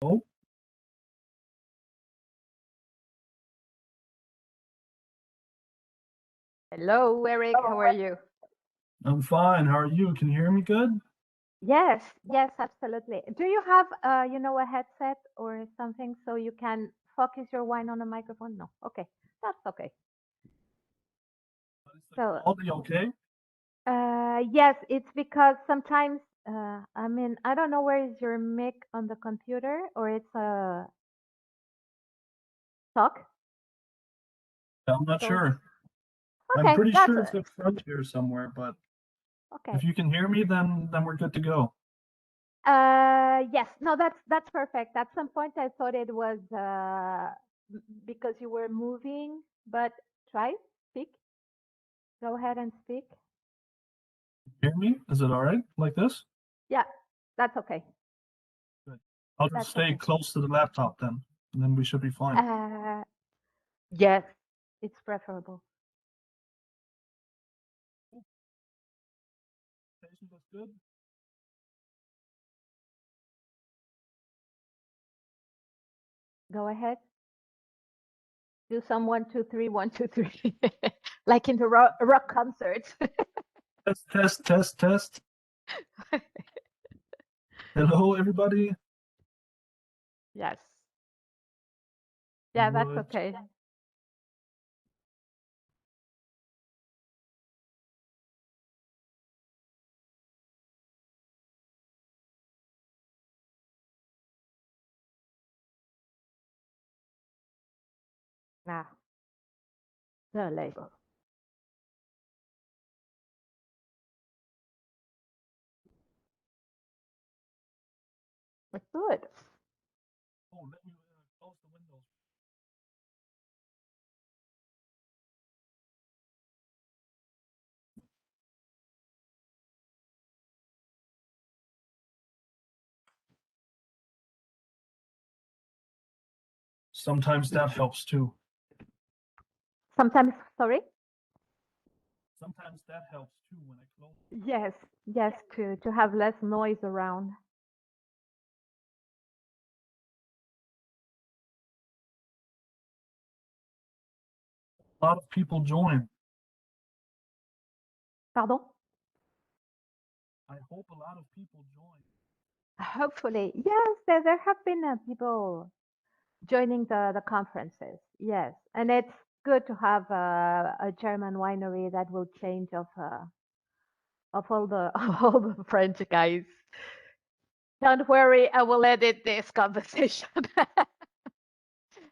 Oh, Hello, Eric. How are you? I'm fine. How are you? Can you hear me good? Yes, yes, absolutely. Do you have, a headset or something so you can focus your wine on a microphone? No. Okay, that's okay. Is the So, quality okay? yes, it's because sometimes, I don't know where is your mic on the computer or it's a talk. I'm not So, sure. I'm okay, pretty that's sure it's up front here somewhere, but okay. if you can hear me, then we're good to go. Yes, no, that's perfect. At some point, I thought it was because you were moving, but try speak. Go ahead and speak. Hear me? Is it all right like this? Yeah, that's okay. Good. I'll just That's stay okay. close to the laptop then, and then we should be fine. Uh, yes, it's preferable. Presentation looks good. Go ahead. Do some 1, 2, 3, 1, 2, 3, like in the rock concerts. Test, test, test, test. Hello, everybody. Yes. Yeah, that's Would okay. Now, the label. It's good. let me close the windows. Sometimes that helps too. Sometimes, sorry. Sometimes that helps too when I close. Yes, yes, to have less noise around. A lot of people join. Pardon? I hope a lot of people join. Hopefully, yes, there have been people joining the conferences. Yes, and it's good to have a German winery that will change of all the of all the French guys. Don't worry, I will edit this conversation,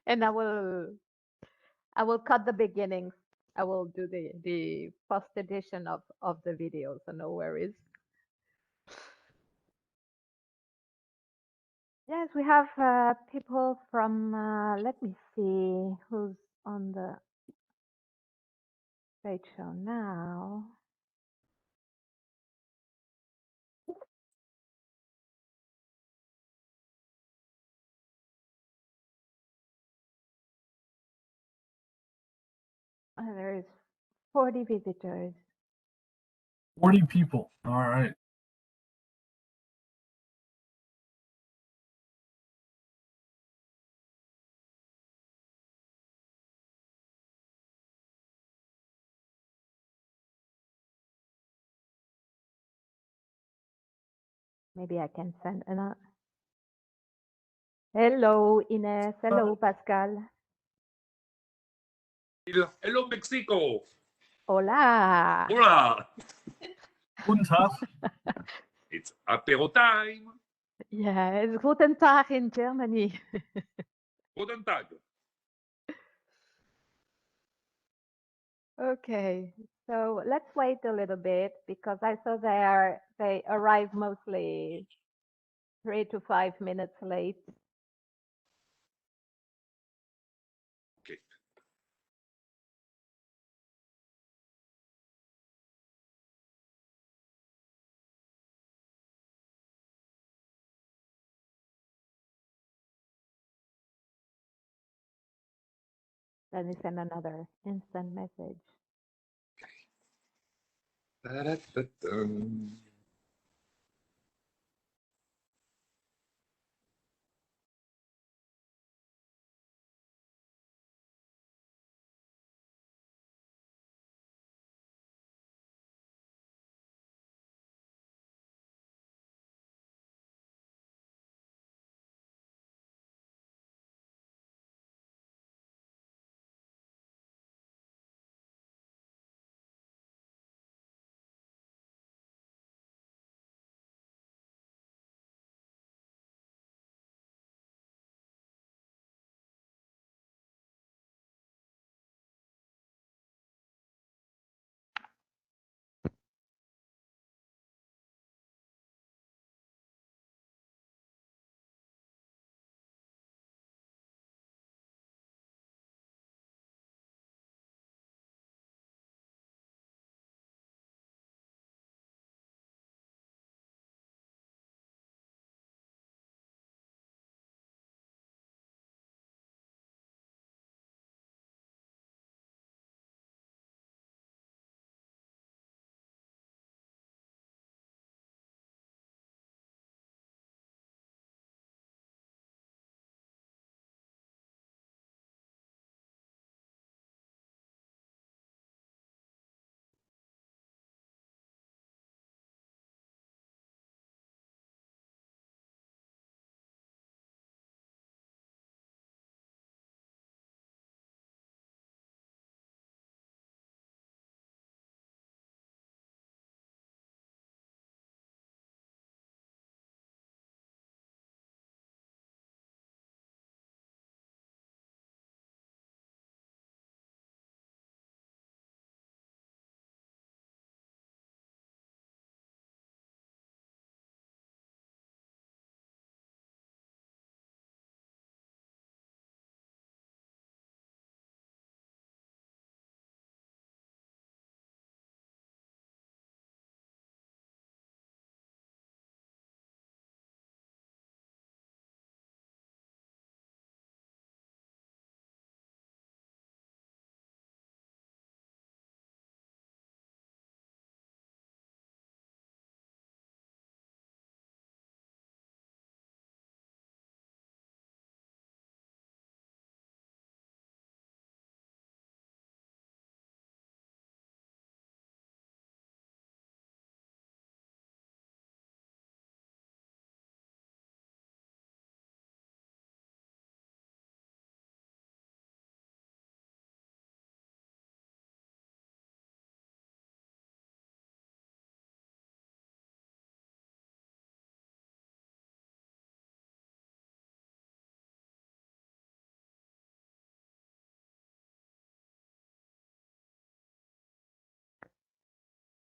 and I will cut the beginnings. I will do the post edition of the video, so no worries. Yes, we have people from. Let me see who's on the stage show now. There is 40 visitors. 40 people. All right. Maybe I can send another. Hello, Ines. Hello, Pascal. Hello, Mexico. Hola. Hola. Guten Tag. It's apero time. Yes, guten Tag in Germany. Guten Tag. Okay, so let's wait a little bit because I saw they arrive mostly 3 to 5 minutes late. Okay. Let me send another instant message. Da-da-da-dum.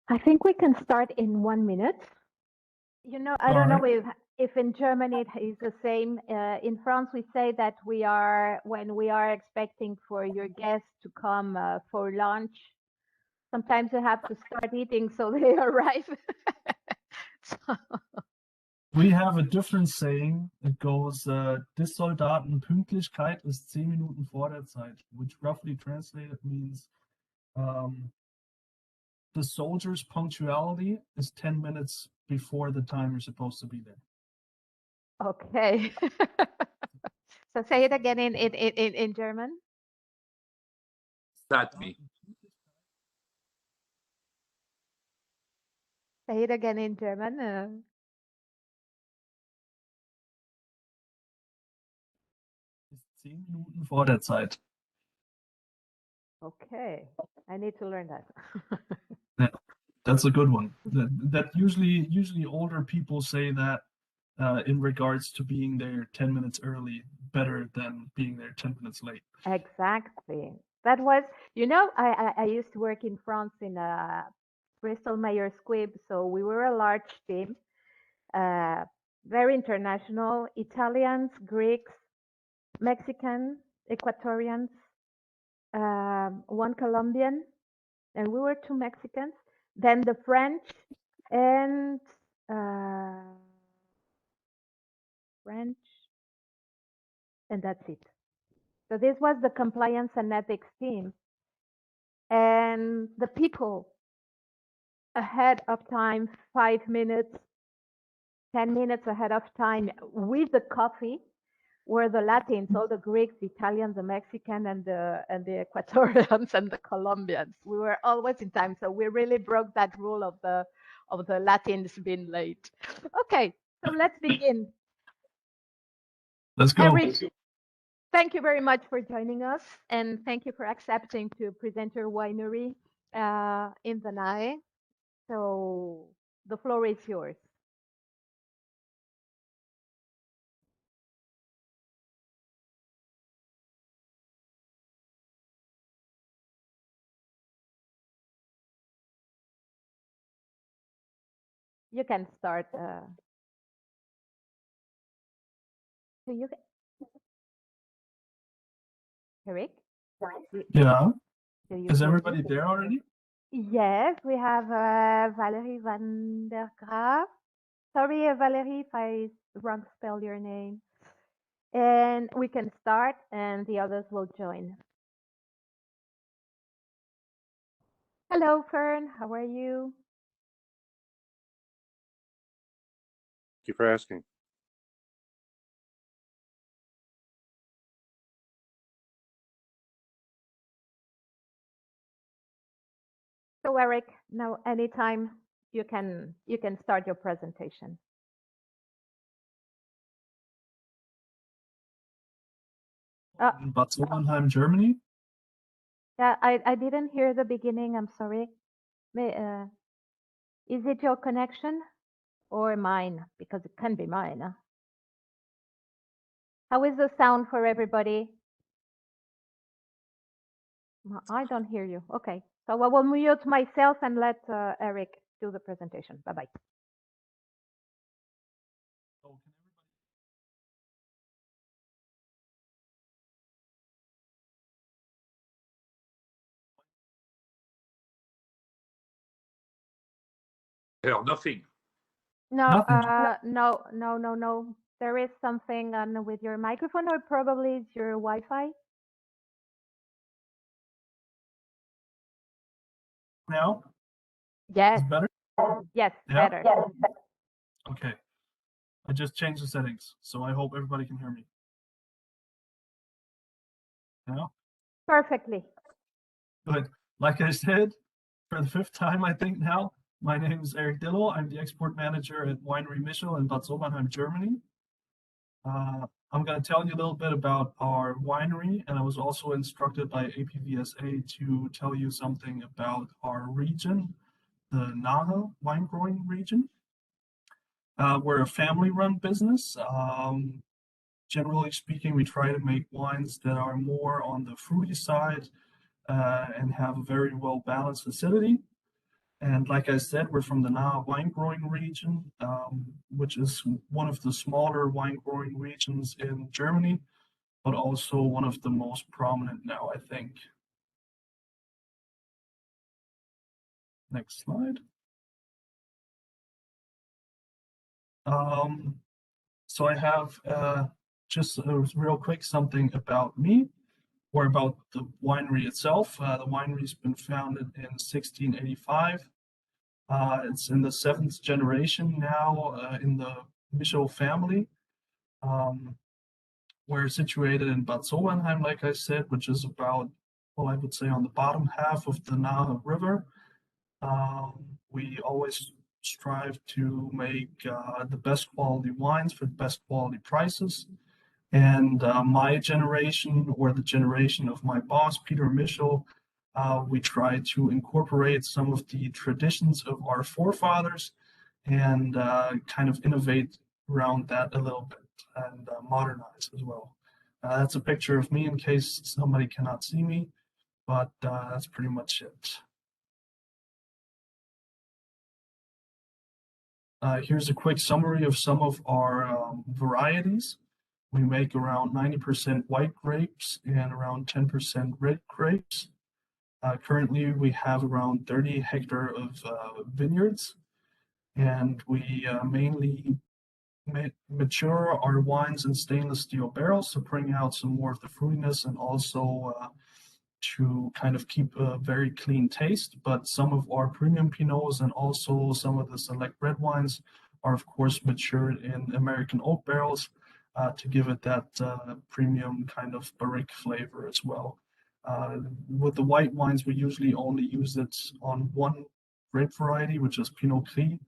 I think we can start in 1 minute. You know, I don't know if in Germany it is the same. In France, we say that when we are expecting for your guests to come for lunch, sometimes you have to start eating so they arrive. So, We have a different saying. It goes, des Soldaten Pünktlichkeit ist 10 Minuten vor der Zeit, which roughly translated means the soldier's punctuality is 10 minutes before the time you're supposed to be there. okay. So say it again in German. Satmi. Say it again in German. Ist 10 Minuten vor der Zeit. Okay, I need to learn that. Yeah, that's a good one. That usually older people say that in regards to being there 10 minutes early, better than being there 10 minutes late. Exactly. That was, you know, I used to work in France in Bristol Myers Squibb, so we were a large team, very international, Italians, Greeks, Mexicans, Ecuadorians, one Colombian, and we were 2 Mexicans. Then the French and that's it. So this was the compliance and ethics team. And the people ahead of time, 5 minutes, 10 minutes ahead of time with the coffee were the Latins, all the Greeks, the Italians, the Mexican, and the Ecuadorians and the Colombians. We were always in time, so we really broke that rule of the Latins being late. Okay, so let's begin. Let's go. Erik, thank you very much for joining us, and thank you for accepting to present your winery in the Nahe. So the floor is yours. You can start. Do you, Erik? Yeah. Do you Is hear everybody me? there already? Yes, we have Valerie van der Graaf. Sorry, Valerie, if I wrong spell your name. And we can start, and the others will join. Hello, Fern. How are you? Thank you for asking. So, Erik, now anytime you can start your presentation. In Bad Sobernheim, Germany. Yeah, I didn't hear the beginning. I'm sorry. Is it your connection or mine? Because it can be mine. Huh? How is the sound for everybody? I don't hear you. Okay. So I will mute myself and let Erik do the presentation. Bye-bye. Oh, Nothing. No, Nothing. no. There is something on with your microphone, or probably it's your Wi-Fi. Now? Yes. Is it better? Yes, Yeah? better. Okay. I just changed the settings, so I hope everybody can hear me. Now? Perfectly. Good. Like I said, for the 5th time, I think now, my name is Erik Dillow. I'm the export manager at Winery Michel in Bad Sobernheim, Germany. I'm going to tell you a little bit about our winery, and I was also instructed by APVSA to tell you something about our region, the Nahe wine growing region. We're a family-run business. Generally speaking, we try to make wines that are more on the fruity side and have a very well-balanced acidity. And like I said, we're from the Nahe wine growing region, which is one of the smaller wine growing regions in Germany, but also one of the most prominent now, I think. Next slide. So I have just real quick something about me or about the winery itself. The winery's been founded in 1685. It's in the 7th generation now in the Michel family. We're situated in Bad Sobernheim, like I said, which is about, well, I would say on the bottom half of the Nahe River. We always strive to make the best quality wines for the best quality prices. And my generation, or the generation of my boss, Peter Michel, we try to incorporate some of the traditions of our forefathers and kind of innovate around that a little bit and modernize as well. That's a picture of me in case somebody cannot see me, but that's pretty much it. Here's a quick summary of some of our varieties. We make around 90% white grapes and around 10% red grapes. Currently, we have around 30 hectares of vineyards, and we mainly mature our wines in stainless steel barrels to bring out some more of the fruitiness and also to kind of keep a very clean taste. But some of our premium Pinots and also some of the select red wines are, of course, matured in American oak barrels to give it that premium kind of barrique flavor as well. With the white wines, we usually only use it on one grape variety, which is Pinot Gris,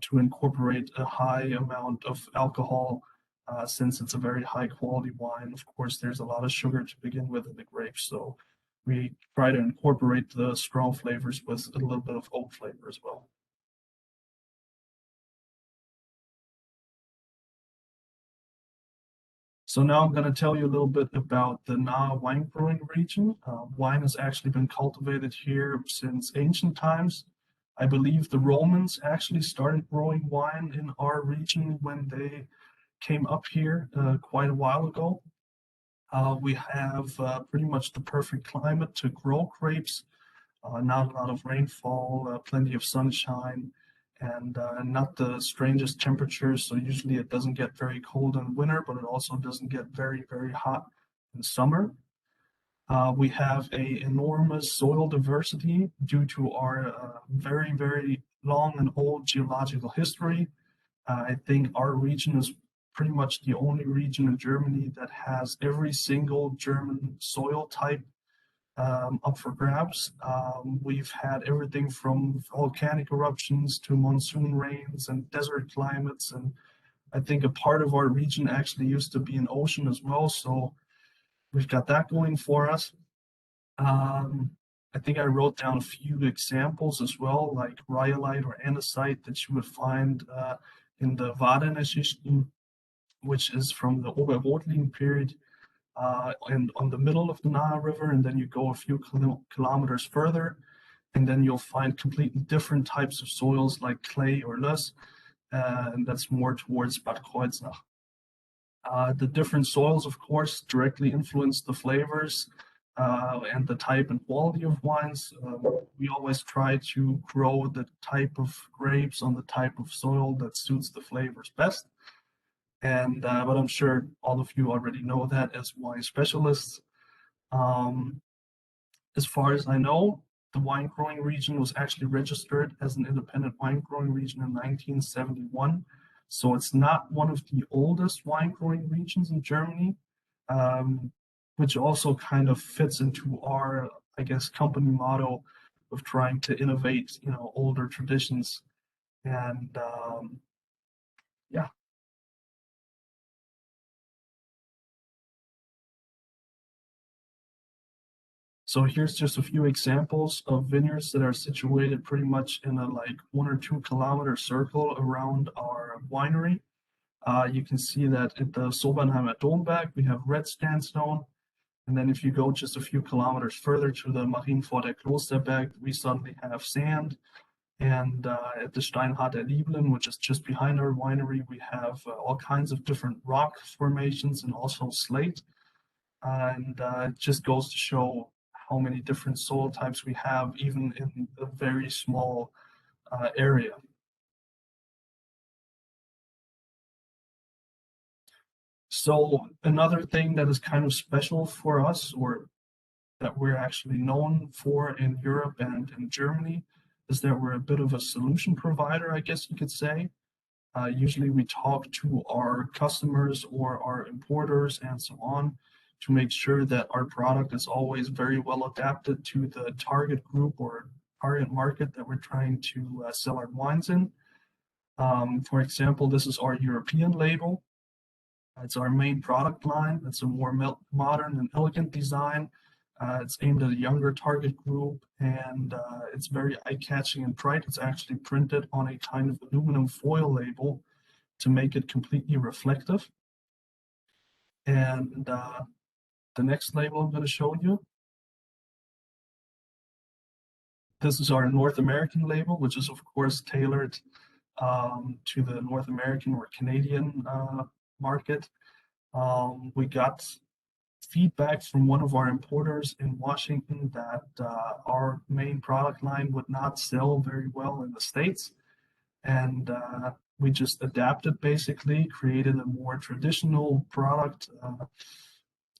to incorporate a high amount of alcohol since it's a very high quality wine. Of course, there's a lot of sugar to begin with in the grapes, so we try to incorporate the strong flavors with a little bit of oak flavor as well. So now I'm going to tell you a little bit about the Nahe wine growing region. Wine has actually been cultivated here since ancient times. I believe the Romans actually started growing wine in our region when they came up here quite a while ago. We have pretty much the perfect climate to grow grapes, not a lot of rainfall, plenty of sunshine, and not the strangest temperatures. So usually it doesn't get very cold in winter, but it also doesn't get very, very hot in summer. We have an enormous soil diversity due to our very, very long and old geological history. I think our region is pretty much the only region in Germany that has every single German soil type up for grabs. We've had everything from volcanic eruptions to monsoon rains and desert climates. And I think a part of our region actually used to be an ocean as well. So we've got that going for us. I think I wrote down a few examples as well, like rhyolite or andesite that you would find in the Waddener-Schichten, which is from the Oberrotliegend period and on the middle of the Nahe River. And then you go a few kilometers further, and then you'll find completely different types of soils like clay or loess, and that's more towards Bad Kreuznach. The different soils, of course, directly influence the flavors and the type and quality of wines. We always try to grow the type of grapes on the type of soil that suits the flavors best. And but I'm sure all of you already know that as wine specialists. As far as I know, the wine growing region was actually registered as an independent wine growing region in 1971. So it's not one of the oldest wine growing regions in Germany, which also kind of fits into our, I guess, company motto of trying to innovate, older traditions. And yeah. So here's just a few examples of vineyards that are situated pretty much in a 1 or 2 kilometer circle around our winery. You can see that at the Sobernheimer Domberg, we have red sandstone. And then if you go just a few kilometers further to the Marienforter Klosterberg, we suddenly have sand. And at the Steinhardt Lieblen, which is just behind our winery, we have all kinds of different rock formations and also slate. And it just goes to show how many different soil types we have, even in a very small area. So another thing that is kind of special for us, or that we're actually known for in Europe and in Germany, is that we're a bit of a solution provider, I guess you could say. Usually we talk to our customers or our importers and so on to make sure that our product is always very well adapted to the target group or target market that we're trying to sell our wines in. For example, this is our European label. It's our main product line. It's a more modern and elegant design. It's aimed at a younger target group, and it's very eye-catching and bright. It's actually printed on a kind of aluminum foil label to make it completely reflective. And the next label I'm going to show you, this is our North American label, which is of course tailored to the North American or Canadian market. We got feedback from one of our importers in Washington that our main product line would not sell very well in the States. And we just adapted, basically, created a more traditional product,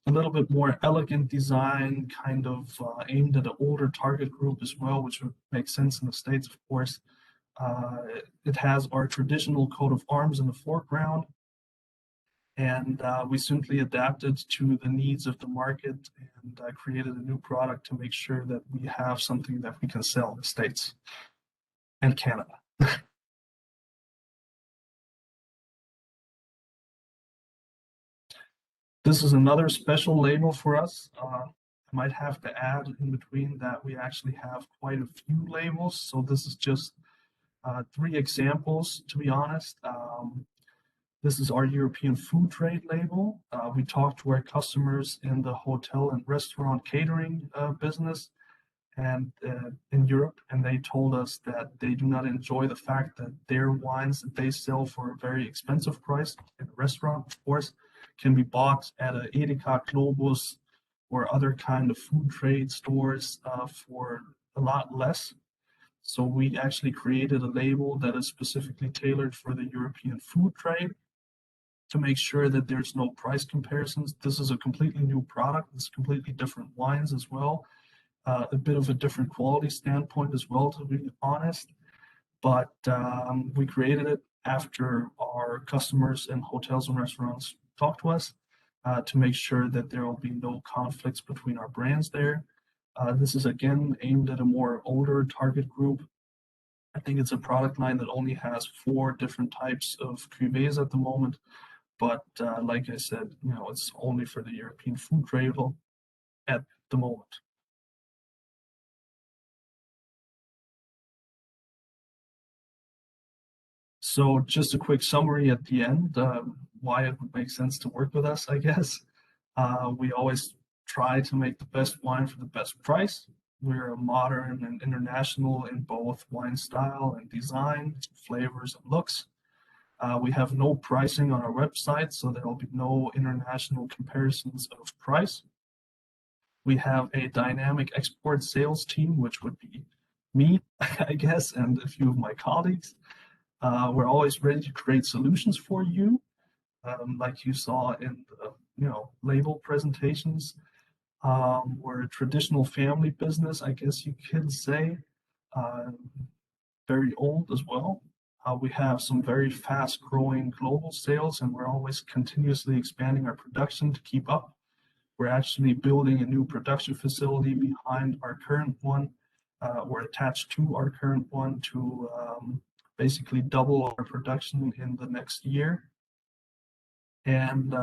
a little bit more elegant design, kind of aimed at an older target group as well, which would make sense in the States, of course. It has our traditional coat of arms in the foreground. And we simply adapted to the needs of the market and created a new product to make sure that we have something that we can sell in the States and Canada. This is another special label for us. I might have to add in between that we actually have quite a few labels. So this is just 3 examples, to be honest. This is our European food trade label. We talk to our customers in the hotel and restaurant catering business and in Europe, and they told us that they do not enjoy the fact that their wines that they sell for a very expensive price in a restaurant, of course, can be bought at a Edeka, Globus, or other kind of food trade stores for a lot less. So we actually created a label that is specifically tailored for the European food trade to make sure that there's no price comparisons. This is a completely new product. It's completely different wines as well. A bit of a different quality standpoint as well, to be honest. But we created it after our customers and hotels and restaurants talked to us to make sure that there will be no conflicts between our brands there. This is again aimed at a more older target group. I think it's a product line that only has 4 different types of cuvées at the moment. But like I said, it's only for the European food trade at the moment. So just a quick summary at the end, why it would make sense to work with us, I guess. We always try to make the best wine for the best price. We're modern and international in both wine style and design, flavors and looks. We have no pricing on our website, so there will be no international comparisons of price. We have a dynamic export sales team, which would be me, I guess, and a few of my colleagues. We're always ready to create solutions for you, like you saw in the label presentations. We're a traditional family business, I guess you could say, very old as well. We have some very fast growing global sales, and we're always continuously expanding our production to keep up. We're actually building a new production facility behind our current one. We're attached to our current one to basically double our production in the next year. And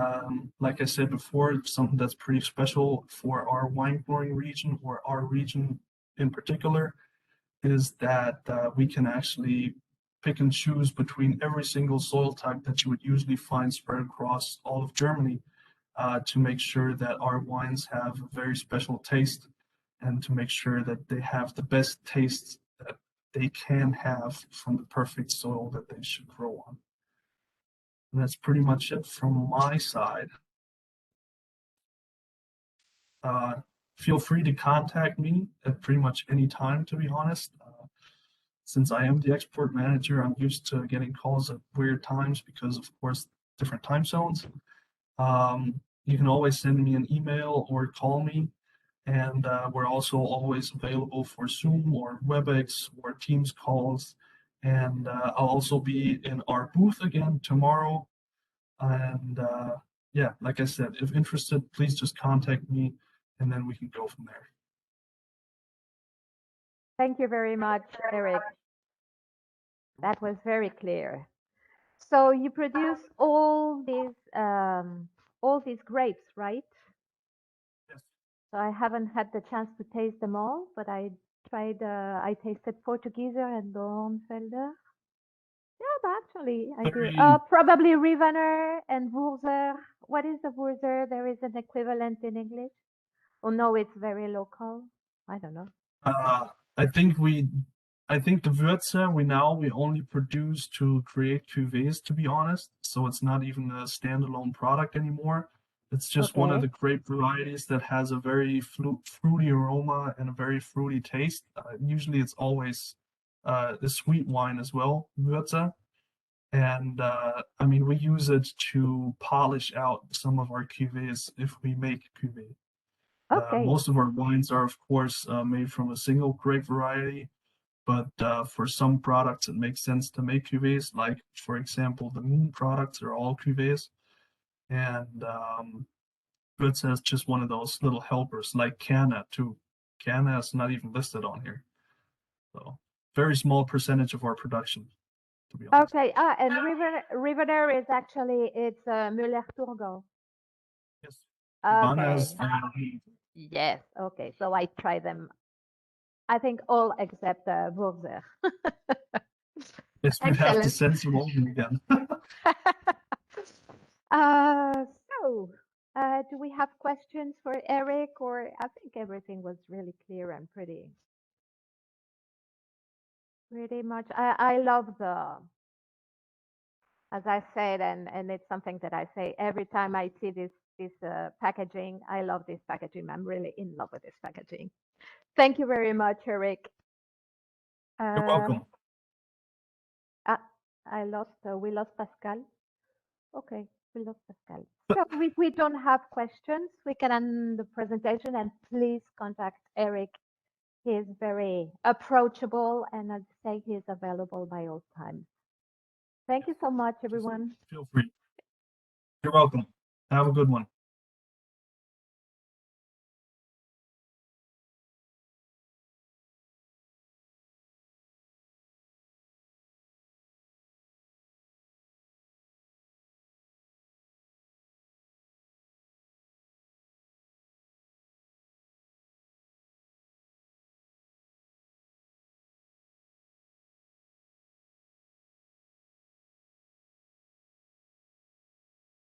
like I said before, something that's pretty special for our wine growing region, or our region in particular, is that we can actually pick and choose between every single soil type that you would usually find spread across all of Germany to make sure that our wines have a very special taste, and to make sure that they have the best taste that they can have from the perfect soil that they should grow on. And that's pretty much it from my side. Feel free to contact me at pretty much any time, to be honest. Since I am the export manager, I'm used to getting calls at weird times because, of course, different time zones. You can always send me an email or call me. And we're also always available for Zoom or WebEx or Teams calls. And I'll also be in our booth again tomorrow. And yeah, like I said, if interested, please just contact me and then we can go from there. Thank you very much, Eric. That was very clear. So you produce all these grapes, right? Yes. So I haven't had the chance to taste them all, but I tried. I tasted Portugieser and Dornfelder. Yeah, but actually, I do. Very- Probably Rivener and Wurzer. What is a Wurzer? There is an equivalent in English. Oh no, it's very local. I don't know. I think the Würze we only produce to create cuvées, to be honest. So it's not even a standalone product anymore. It's just one of Okay. the grape varieties that has a very fruity aroma and a very fruity taste. Usually it's always a sweet wine as well, Würze. And I mean, we use it to polish out some of our cuvées if we make cuvée. Okay. Most of our wines are, of course, made from a single grape variety, but for some products, it makes sense to make cuvées. Like, for example, the Moon products are all cuvées, and Würze is just one of those little helpers, like Canna too. Canna is not even listed on here, so very small percentage of our production, to be honest. Okay. And Rivener is actually it's Müller Thurgau. Yes. Ivana Okay. is, Yes. Okay. So I try them. I think all except Wurzer. yes, we have to Excellent. send some over again. So, do we have questions for Eric? Or I think everything was really clear and pretty much. I love as I said, and it's something that I say every time I see this packaging. I love this packaging. I'm really in love with this packaging. Thank you very much, Eric. You're welcome. We lost Pascal. Okay, we lost Pascal. So if we don't have questions, we can end the presentation, and please contact Eric. He is very approachable, and I'd say he is available by all times. Thank you so much, everyone. Feel free. You're welcome. Have a good one.